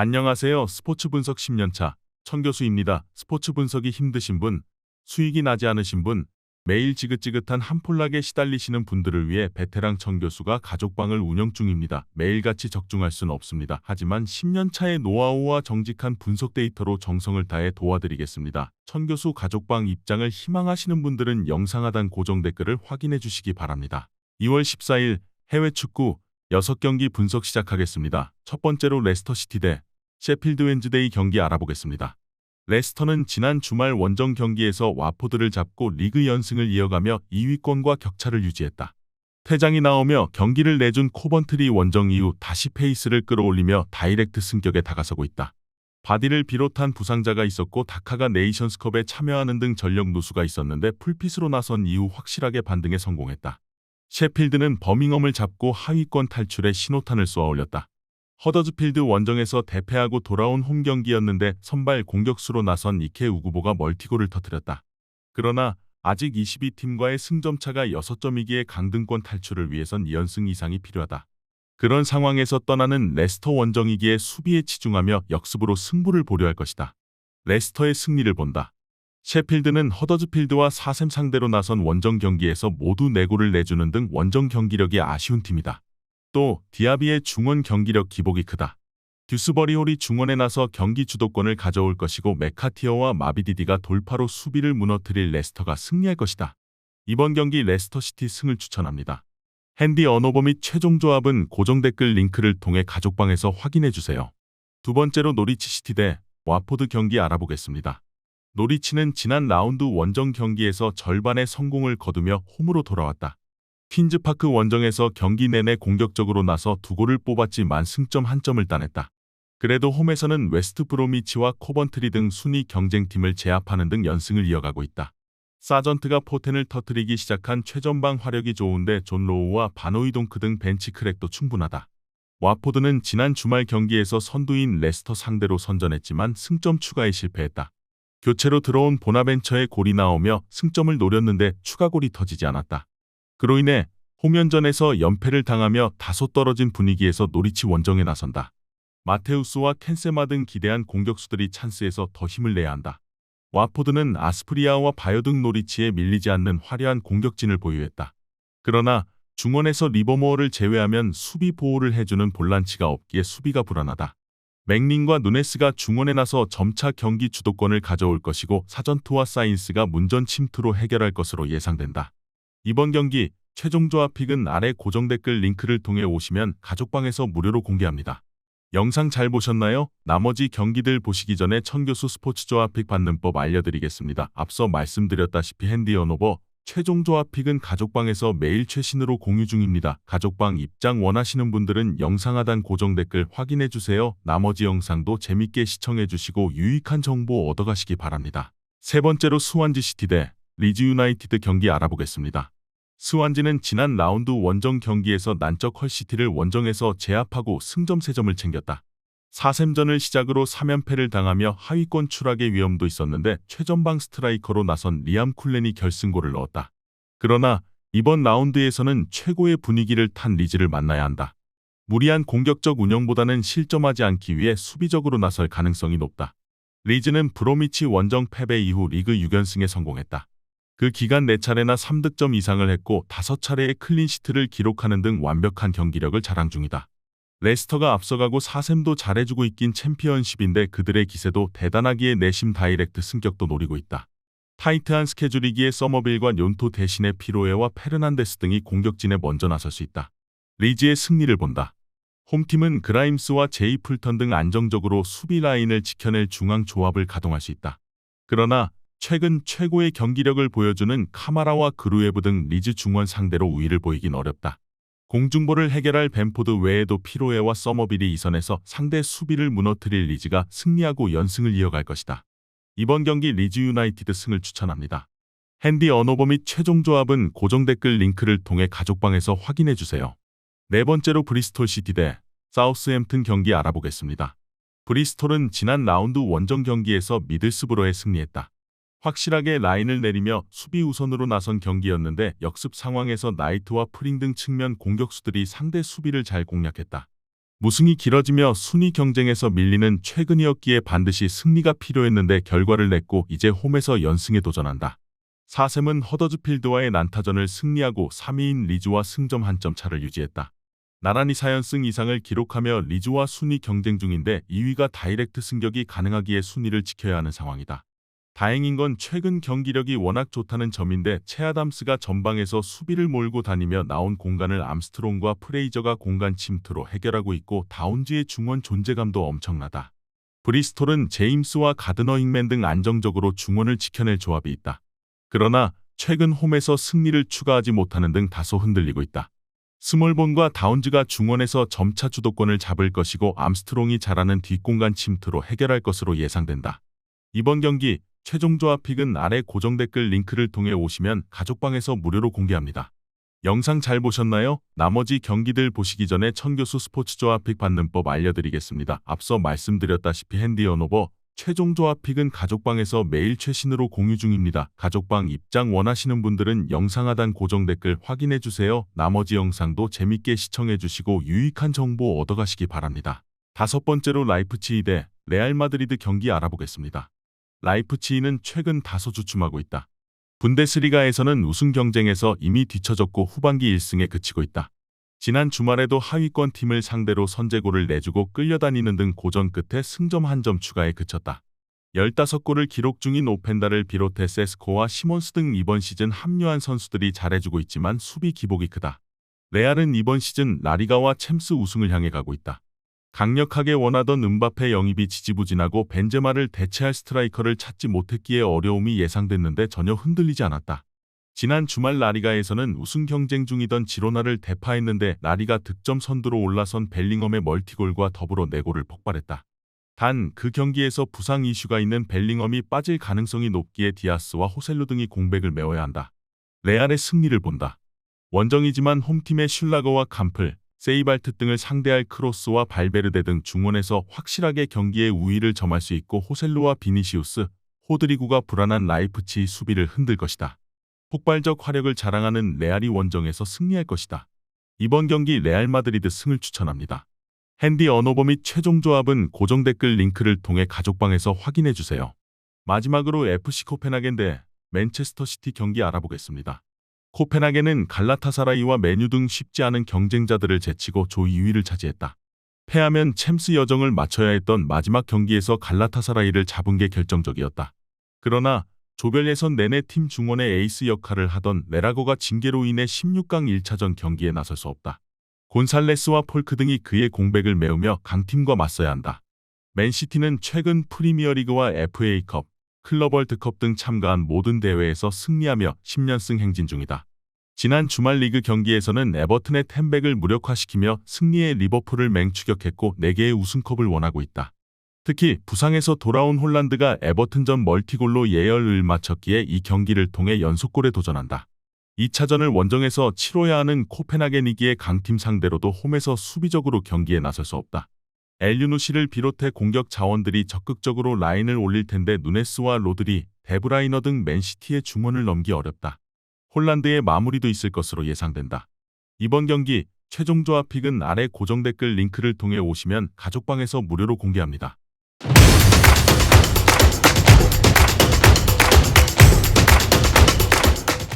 안녕하세요. 스포츠 분석 10년차 천교수입니다. 스포츠 분석이 힘드신 분, 수익이 나지 않으신 분, 매일 지긋지긋한 한폴락에 시달리시는 분들을 위해 베테랑 천교수가 가족방을 운영 중입니다. 매일같이 적중할 수는 없습니다. 하지만 10년차의 노하우와 정직한 분석 데이터로 정성을 다해 도와드리겠습니다. 천교수 가족방 입장을 희망하시는 분들은 영상 하단 고정 댓글을 확인해 주시기 바랍니다. 2월 14일 해외 축구 6경기 분석 시작하겠습니다. 첫 번째로 레스터시티 대 셰필드 웬즈데이 경기 알아보겠습니다. 레스터는 지난 주말 원정 경기에서 와포드를 잡고 리그 연승을 이어가며 2위권과 격차를 유지했다. 퇴장이 나오며 경기를 내준 코번트리 원정 이후 다시 페이스를 끌어올리며 다이렉트 승격에 다가서고 있다. 바디를 비롯한 부상자가 있었고 다카가 네이션스컵에 참여하는 등 전력 누수가 있었는데 풀핏으로 나선 이후 확실하게 반등에 성공했다. 셰필드는 버밍엄을 잡고 하위권 탈출에 신호탄을 쏘아 올렸다. 허더즈필드 원정에서 대패하고 돌아온 홈 경기였는데 선발 공격수로 나선 이케 우구보가 멀티골을 터뜨렸다. 그러나 아직 22팀과의 승점차가 6점이기에 강등권 탈출을 위해선 2연승 이상이 필요하다. 그런 상황에서 떠나는 레스터 원정이기에 수비에 치중하며 역습으로 승부를 보려 할 것이다. 레스터의 승리를 본다. 셰필드는 허더즈필드와 4셈 상대로 나선 원정 경기에서 모두 4골을 내주는 등 원정 경기력이 아쉬운 팀이다. 또 디아비의 중원 경기력 기복이 크다. 듀스버리 홀이 중원에 나서 경기 주도권을 가져올 것이고 메카티어와 마비디디가 돌파로 수비를 무너뜨릴 레스터가 승리할 것이다. 이번 경기 레스터시티 승을 추천합니다. 핸디 언어버 및 최종 조합은 고정 댓글 링크를 통해 가족방에서 확인해주세요. 두 번째로 노리치 시티 대 와포드 경기 알아보겠습니다. 노리치는 지난 라운드 원정 경기에서 절반의 성공을 거두며 홈으로 돌아왔다. 퀸즈파크 원정에서 경기 내내 공격적으로 나서 2골을 뽑았지만 승점 1점을 따냈다. 그래도 홈에서는 웨스트 브로미치와 코번트리 등 순위 경쟁팀을 제압하는 등 연승을 이어가고 있다. 사전트가 포텐을 터뜨리기 시작한 최전방 화력이 좋은데 존 로우와 바노이 동크 등 벤치 크랙도 충분하다. 와포드는 지난 주말 경기에서 선두인 레스터 상대로 선전했지만 승점 추가에 실패했다. 교체로 들어온 보나벤처의 골이 나오며 승점을 노렸는데 추가골이 터지지 않았다. 그로 인해 홈연전에서 연패를 당하며 다소 떨어진 분위기에서 노리치 원정에 나선다. 마테우스와 켄세마 등 기대한 공격수들이 찬스에서 더 힘을 내야 한다. 와포드는 아스프리아와 바이오 등 노리치에 밀리지 않는 화려한 공격진을 보유했다. 그러나 중원에서 리버모어를 제외하면 수비 보호를 해주는 볼란치가 없기에 수비가 불안하다. 맥린과 누네스가 중원에 나서 점차 경기 주도권을 가져올 것이고 사전투와 사인스가 문전 침투로 해결할 것으로 예상된다. 이번 경기 최종 조합 픽은 아래 고정 댓글 링크를 통해 오시면 가족방에서 무료로 공개합니다. 영상 잘 보셨나요? 나머지 경기들 보시기 전에 천교수 스포츠 조합 픽 받는 법 알려드리겠습니다. 앞서 말씀드렸다시피 핸디 언어버 최종 조합 픽은 가족방에서 매일 최신으로 공유 중입니다. 가족방 입장 원하시는 분들은 영상 하단 고정 댓글 확인해주세요. 나머지 영상도 재밌게 시청해주시고 유익한 정보 얻어가시기 바랍니다. 세 번째로 스완지 시티 대 리즈 유나이티드 경기 알아보겠습니다. 스완지는 지난 라운드 원정 경기에서 난적 헐시티를 원정에서 제압하고 승점 3점을 챙겼다. 4셈전을 시작으로 3연패를 당하며 하위권 추락의 위험도 있었는데 최전방 스트라이커로 나선 리암 쿨렌이 결승골을 넣었다. 그러나 이번 라운드에서는 최고의 분위기를 탄 리즈를 만나야 한다. 무리한 공격적 운영보다는 실점하지 않기 위해 수비적으로 나설 가능성이 높다. 리즈는 브로미치 원정 패배 이후 리그 6연승에 성공했다. 그 기간 4차례나 3득점 이상을 했고 5차례의 클린시트를 기록하는 등 완벽한 경기력을 자랑 중이다. 레스터가 앞서가고 4셈도 잘해주고 있긴 챔피언십인데 그들의 기세도 대단하기에 내심 다이렉트 승격도 노리고 있다. 타이트한 스케줄이기에 서머빌과 뇰토 대신에 피로에와 페르난데스 등이 공격진에 먼저 나설 수 있다. 리즈의 승리를 본다. 홈팀은 그라임스와 제이 풀턴 등 안정적으로 수비 라인을 지켜낼 중앙 조합을 가동할 수 있다. 그러나 최근 최고의 경기력을 보여주는 카마라와 그루에브 등 리즈 중원 상대로 우위를 보이긴 어렵다. 공중볼을 해결할 벤포드 외에도 피로에와 서머빌이 이선에서 상대 수비를 무너뜨릴 리즈가 승리하고 연승을 이어갈 것이다. 이번 경기 리즈 유나이티드 승을 추천합니다. 핸디 언어버 및 최종 조합은 고정 댓글 링크를 통해 가족방에서 확인해주세요. 네 번째로 브리스톨 시티 대 사우스햄튼 경기 알아보겠습니다. 브리스톨은 지난 라운드 원정 경기에서 미들스브러에 승리했다. 확실하게 라인을 내리며 수비 우선으로 나선 경기였는데 역습 상황에서 나이트와 프링 등 측면 공격수들이 상대 수비를 잘 공략했다. 무승이 길어지며 순위 경쟁에서 밀리는 최근이었기에 반드시 승리가 필요했는데 결과를 냈고 이제 홈에서 연승에 도전한다. 4셈은 허더즈필드와의 난타전을 승리하고 3위인 리즈와 승점 1점 차를 유지했다. 나란히 4연승 이상을 기록하며 리즈와 순위 경쟁 중인데 2위가 다이렉트 승격이 가능하기에 순위를 지켜야 하는 상황이다. 다행인 건 최근 경기력이 워낙 좋다는 점인데 체아담스가 전방에서 수비를 몰고 다니며 나온 공간을 암스트롱과 프레이저가 공간 침투로 해결하고 있고 다운즈의 중원 존재감도 엄청나다. 브리스톨은 제임스와 가드너 잉맨 등 안정적으로 중원을 지켜낼 조합이 있다. 그러나 최근 홈에서 승리를 추가하지 못하는 등 다소 흔들리고 있다. 스몰본과 다운즈가 중원에서 점차 주도권을 잡을 것이고 암스트롱이 잘하는 뒷공간 침투로 해결할 것으로 예상된다. 이번 경기 최종 조합 픽은 아래 고정 댓글 링크를 통해 오시면 가족방에서 무료로 공개합니다. 영상 잘 보셨나요? 나머지 경기들 보시기 전에 천교수 스포츠 조합 픽 받는 법 알려드리겠습니다. 앞서 말씀드렸다시피 핸디 언오버 최종 조합 픽은 가족방에서 매일 최신으로 공유 중입니다. 가족방 입장 원하시는 분들은 영상 하단 고정 댓글 확인해주세요. 나머지 영상도 재밌게 시청해주시고 유익한 정보 얻어가시기 바랍니다. 5번째로 라이프치히 대 레알 마드리드 경기 알아보겠습니다. 라이프치히는 최근 다소 주춤하고 있다. 분데스리가에서는 우승 경쟁에서 이미 뒤처졌고 후반기 1승에 그치고 있다. 지난 주말에도 하위권 팀을 상대로 선제골을 내주고 끌려다니는 등 고전 끝에 승점 1점 추가에 그쳤다. 15골을 기록 중인 오펜다를 비롯해 세스코와 시몬스 등 이번 시즌 합류한 선수들이 잘해주고 있지만 수비 기복이 크다. 레알은 이번 시즌 라리가와 챔스 우승을 향해 가고 있다. 강력하게 원하던 음바페 영입이 지지부진하고 벤제마를 대체할 스트라이커를 찾지 못했기에 어려움이 예상됐는데 전혀 흔들리지 않았다. 지난 주말 라리가에서는 우승 경쟁 중이던 지로나를 대파했는데 라리가 득점 선두로 올라선 벨링엄의 멀티골과 더불어 4골을 폭발했다. 단 그 경기에서 부상 이슈가 있는 벨링엄이 빠질 가능성이 높기에 디아스와 호셀루 등이 공백을 메워야 한다. 레알의 승리를 본다. 원정이지만 홈팀의 슐라거와 캄플, 세이발트 등을 상대할 크로스와 발베르데 등 중원에서 확실하게 경기의 우위를 점할 수 있고 호셀루와 비니시우스, 호드리구가 불안한 라이프치히 수비를 흔들 것이다. 폭발적 화력을 자랑하는 레알이 원정에서 승리할 것이다. 이번 경기 레알 마드리드 승을 추천합니다. 핸디 언오버 및 최종 조합은 고정 댓글 링크를 통해 가족방에서 확인해주세요. 마지막으로 FC 코펜하겐 대 맨체스터 시티 경기 알아보겠습니다. 코펜하겐은 갈라타사라이와 메뉴 등 쉽지 않은 경쟁자들을 제치고 조 2위를 차지했다. 패하면 챔스 여정을 마쳐야 했던 마지막 경기에서 갈라타사라이를 잡은 게 결정적이었다. 그러나 조별 예선 내내 팀 중원의 에이스 역할을 하던 레라거가 징계로 인해 16강 1차전 경기에 나설 수 없다. 곤살레스와 폴크 등이 그의 공백을 메우며 강팀과 맞서야 한다. 맨시티는 최근 프리미어리그와 FA컵, 클럽 월드컵 등 참가한 모든 대회에서 승리하며 10연승 행진 중이다. 지난 주말 리그 경기에서는 에버튼의 텐백을 무력화시키며 승리의 리버풀을 맹추격했고 4개의 우승컵을 원하고 있다. 특히 부상에서 돌아온 홀란드가 에버튼전 멀티골로 예열을 마쳤기에 이 경기를 통해 연속골에 도전한다. 2차전을 원정에서 치러야 하는 코펜하겐이기에 강팀 상대로도 홈에서 수비적으로 경기에 나설 수 없다. 엘유누시를 비롯해 공격 자원들이 적극적으로 라인을 올릴 텐데 누네스와 로드리, 데브라이너 등 맨시티의 중원을 넘기 어렵다. 홀란드의 마무리도 있을 것으로 예상된다. 이번 경기 최종 조합 픽은 아래 고정 댓글 링크를 통해 오시면 가족방에서 무료로 공개합니다.